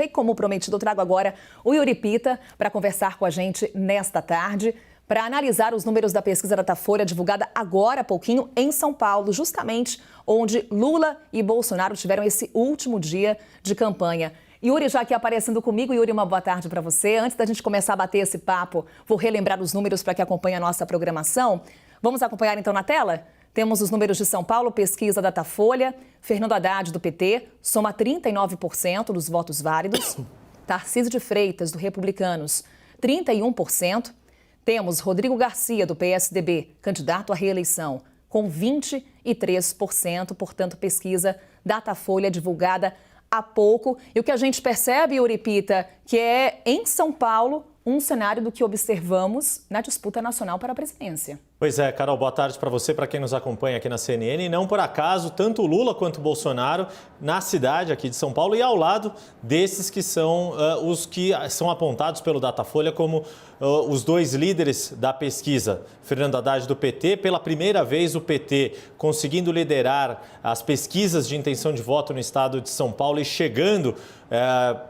E como prometido, eu trago agora o Yuri Pita para conversar com a gente nesta tarde, para analisar os números da pesquisa Datafolha divulgada agora há pouquinho em São Paulo, justamente onde Lula e Bolsonaro tiveram esse último dia de campanha. Yuri, já aqui aparecendo comigo. Yuri, uma boa tarde para você. Antes da gente começar a bater esse papo, vou relembrar os números para que acompanhe a nossa programação. Vamos acompanhar então na tela? Temos os números de São Paulo, pesquisa Datafolha. Fernando Haddad, do PT, soma 39% dos votos válidos. Tarcísio de Freitas, do Republicanos, 31%. Temos Rodrigo Garcia, do PSDB, candidato à reeleição, com 23%. Portanto, pesquisa Datafolha divulgada há pouco. E o que a gente percebe, Yuri Pita, que é em São Paulo um cenário do que observamos na disputa nacional para a presidência. Pois é, Carol, boa tarde para você, para quem nos acompanha aqui na CNN. E não por acaso, tanto o Lula quanto o Bolsonaro na cidade aqui de São Paulo e ao lado desses que são os que são apontados pelo Datafolha como os dois líderes da pesquisa. Fernando Haddad, do PT, pela primeira vez o PT conseguindo liderar as pesquisas de intenção de voto no estado de São Paulo e chegando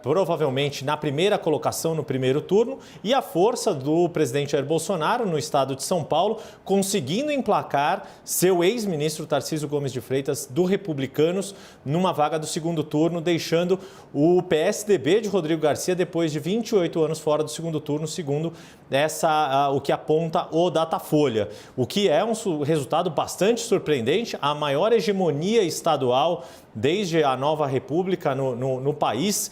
provavelmente na primeira colocação no primeiro turno, e a força do presidente Jair Bolsonaro no estado de São Paulo, conseguindo emplacar seu ex-ministro Tarcísio Gomes de Freitas, do Republicanos, numa vaga do segundo turno, deixando o PSDB de Rodrigo Garcia depois de 28 anos fora do segundo turno, segundo o que aponta o Datafolha. O que é um resultado bastante surpreendente, a maior hegemonia estadual desde a nova república no país.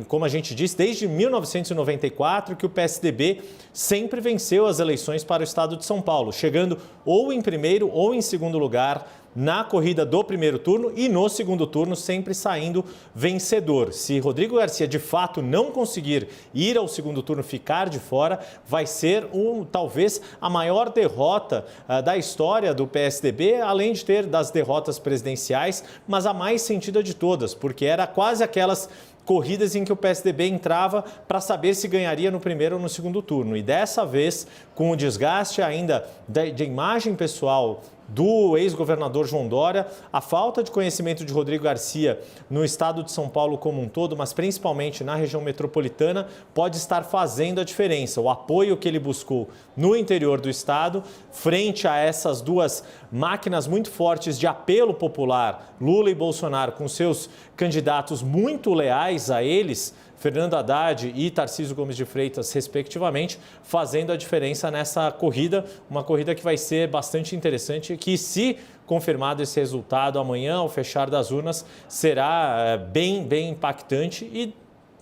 Como a gente disse, desde 1994 que o PSDB sempre venceu as eleições para o estado de São Paulo, chegando ou em primeiro ou em segundo lugar na corrida do primeiro turno e no segundo turno sempre saindo vencedor. Se Rodrigo Garcia de fato não conseguir ir ao segundo turno, ficar de fora, vai ser talvez a maior derrota da história do PSDB, além de ter das derrotas presidenciais, mas a mais sentida de todas, porque era quase aquelas corridas em que o PSDB entrava para saber se ganharia no primeiro ou no segundo turno. E dessa vez, com o desgaste ainda de imagem pessoal do ex-governador João Dória, a falta de conhecimento de Rodrigo Garcia no estado de São Paulo como um todo, mas principalmente na região metropolitana, pode estar fazendo a diferença. O apoio que ele buscou no interior do estado, frente a essas duas máquinas muito fortes de apelo popular, Lula e Bolsonaro, com seus candidatos muito leais a eles, Fernando Haddad e Tarcísio Gomes de Freitas, respectivamente, fazendo a diferença nessa corrida, uma corrida que vai ser bastante interessante, que, se confirmado esse resultado amanhã, ao fechar das urnas, será bem impactante e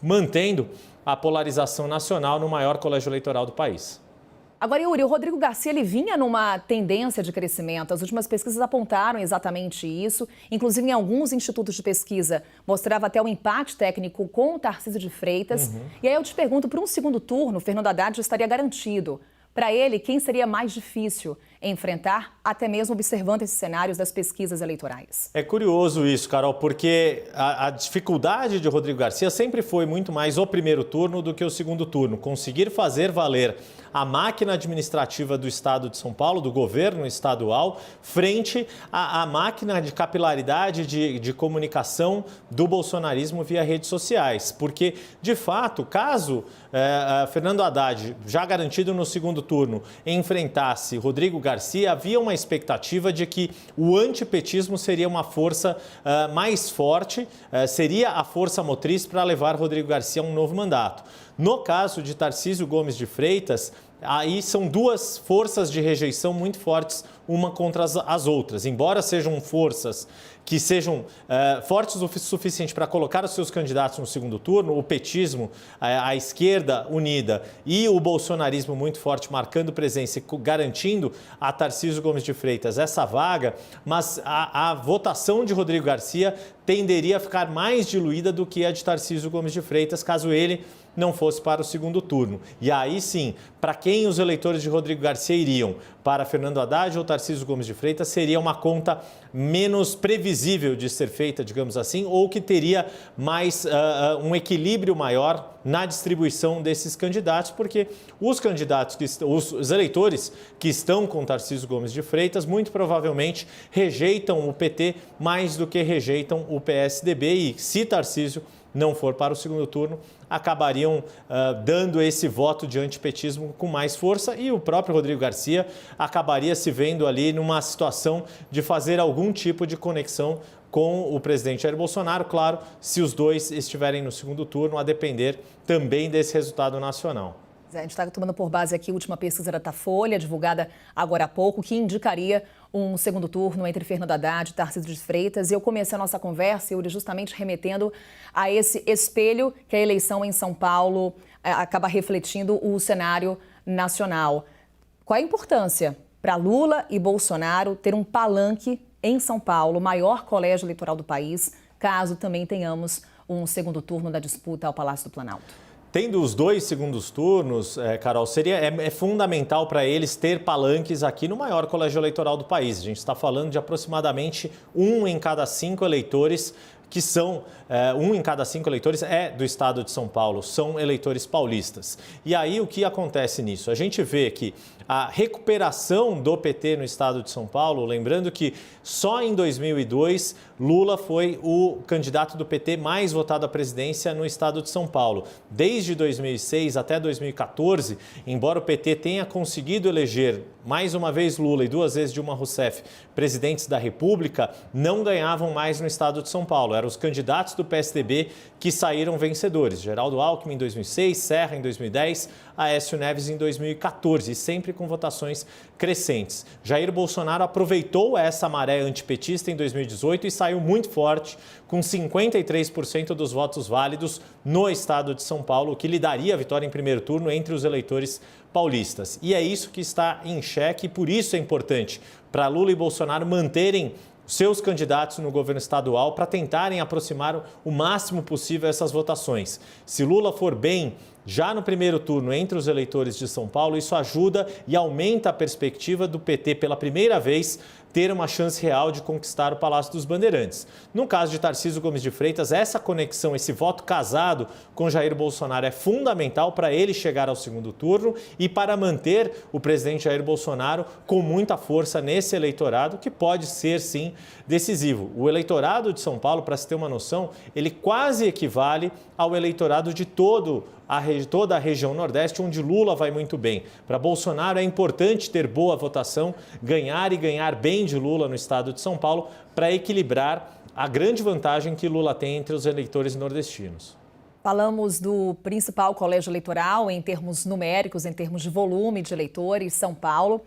mantendo a polarização nacional no maior colégio eleitoral do país. Agora, Yuri, o Rodrigo Garcia ele vinha numa tendência de crescimento. As últimas pesquisas apontaram exatamente isso. Inclusive, em alguns institutos de pesquisa, mostrava até o empate técnico com o Tarcísio de Freitas. E aí eu te pergunto, para um segundo turno, Fernando Haddad já estaria garantido. Para ele, quem seria mais difícil enfrentar, até mesmo observando esses cenários das pesquisas eleitorais? É curioso isso, Carol, porque a dificuldade de Rodrigo Garcia sempre foi muito mais o primeiro turno do que o segundo turno. Conseguir fazer valer a máquina administrativa do estado de São Paulo, do governo estadual, frente à máquina de capilaridade de comunicação do bolsonarismo via redes sociais. Porque, de fato, caso Fernando Haddad, já garantido no segundo turno, enfrentasse Rodrigo Garcia, havia uma expectativa de que o antipetismo seria uma força mais forte, seria a força motriz para levar Rodrigo Garcia a um novo mandato. No caso de Tarcísio Gomes de Freitas, aí são duas forças de rejeição muito fortes, uma contra as outras. Embora sejam forças que sejam fortes o suficiente para colocar os seus candidatos no segundo turno, o petismo, a esquerda unida e o bolsonarismo muito forte, marcando presença e garantindo a Tarcísio Gomes de Freitas essa vaga, mas a votação de Rodrigo Garcia tenderia a ficar mais diluída do que a de Tarcísio Gomes de Freitas, caso ele não fosse para o segundo turno. E aí sim, para quem os eleitores de Rodrigo Garcia iriam? Para Fernando Haddad ou Tarcísio Gomes de Freitas? Seria uma conta menos previsível de ser feita, digamos assim, ou que teria mais um equilíbrio maior na distribuição desses candidatos, porque os candidatos, os eleitores que estão com Tarcísio Gomes de Freitas, muito provavelmente rejeitam o PT mais do que rejeitam o PSDB, e se Tarcísio não for para o segundo turno, acabariam dando esse voto de antipetismo com mais força e o próprio Rodrigo Garcia acabaria se vendo ali numa situação de fazer algum tipo de conexão com o presidente Jair Bolsonaro, claro, se os dois estiverem no segundo turno, a depender também desse resultado nacional. A gente está tomando por base aqui a última pesquisa da Datafolha, divulgada agora há pouco, que indicaria um segundo turno entre Fernando Haddad e Tarcísio de Freitas. E eu comecei a nossa conversa, Yuri, justamente remetendo a esse espelho que a eleição em São Paulo acaba refletindo o cenário nacional. Qual a importância para Lula e Bolsonaro ter um palanque em São Paulo, o maior colégio eleitoral do país, caso também tenhamos um segundo turno da disputa ao Palácio do Planalto? Tendo os dois segundos turnos, Carol, é fundamental para eles ter palanques aqui no maior colégio eleitoral do país. A gente está falando de aproximadamente 1 em cada 5 eleitores que são, 1 em cada 5 eleitores é do estado de São Paulo, são eleitores paulistas. E aí o que acontece nisso? A gente vê que a recuperação do PT no estado de São Paulo, lembrando que só em 2002 Lula foi o candidato do PT mais votado à presidência no estado de São Paulo. Desde 2006 até 2014, embora o PT tenha conseguido eleger mais uma vez Lula e 2 vezes Dilma Rousseff presidentes da República, não ganhavam mais no estado de São Paulo. Eram os candidatos do PSDB que saíram vencedores. Geraldo Alckmin em 2006, Serra em 2010, Aécio Neves em 2014, e sempre com votações crescentes. Jair Bolsonaro aproveitou essa maré antipetista em 2018 e saiu muito forte, com 53% dos votos válidos no estado de São Paulo, o que lhe daria a vitória em primeiro turno entre os eleitores paulistas. E é isso que está em xeque e por isso é importante para Lula e Bolsonaro manterem seus candidatos no governo estadual para tentarem aproximar o máximo possível essas votações. Se Lula for bem já no primeiro turno entre os eleitores de São Paulo, isso ajuda e aumenta a perspectiva do PT pela primeira vez ter uma chance real de conquistar o Palácio dos Bandeirantes. No caso de Tarcísio Gomes de Freitas, essa conexão, esse voto casado com Jair Bolsonaro é fundamental para ele chegar ao segundo turno e para manter o presidente Jair Bolsonaro com muita força nesse eleitorado, que pode ser, sim, decisivo. O eleitorado de São Paulo, para se ter uma noção, ele quase equivale ao eleitorado de toda a região Nordeste, onde Lula vai muito bem. Para Bolsonaro é importante ter boa votação, ganhar e ganhar bem de Lula no estado de São Paulo, para equilibrar a grande vantagem que Lula tem entre os eleitores nordestinos. Falamos do principal colégio eleitoral em termos numéricos, em termos de volume de eleitores, São Paulo.